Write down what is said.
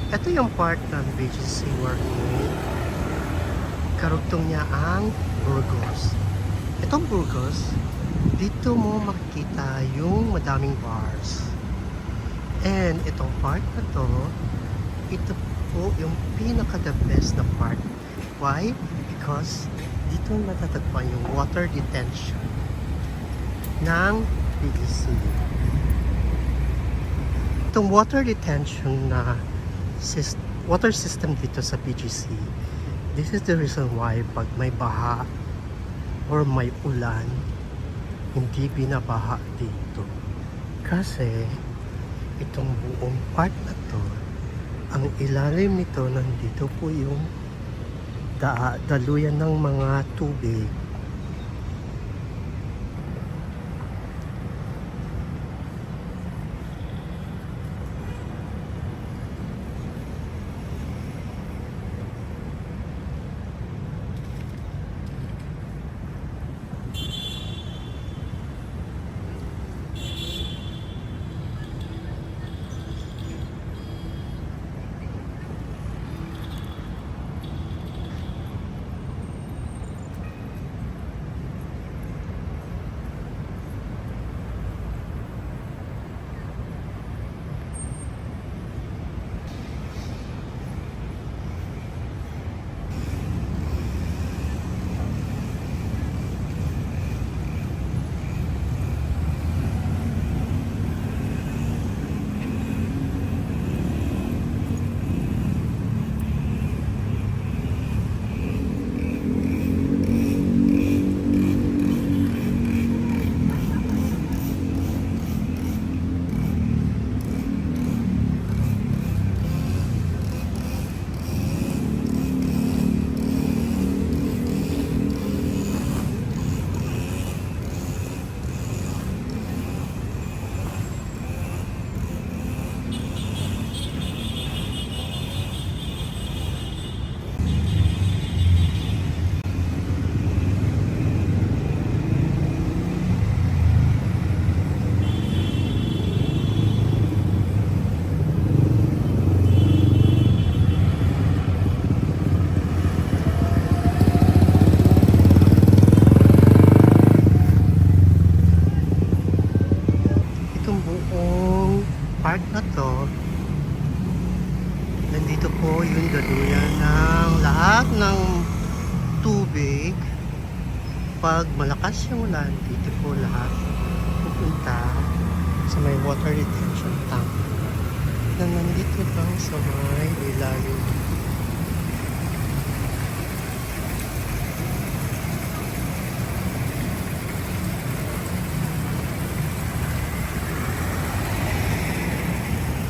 Ito yung part ng BGC Working. Karugtong niya ang Burgos. Itong Burgos, dito mo makikita yung madaming bars. And itong part na to, ito po yung pinaka-the best na part. Why? Because dito matatagpuan yung water detention ng BGC. Itong water detention na water system dito sa BGC, this is the reason why pag may baha or may ulan, hindi binabaha dito. Kasi itong buong part na to, ang ilalim nito, nandito po yung daluyan ng mga tubig. Itong buong part na to, nandito po yung daluyan ng lahat ng tubig. Pag malakas yung ulan, dito po lahat pupunta sa may water retention tank na nandito lang sa may ilalim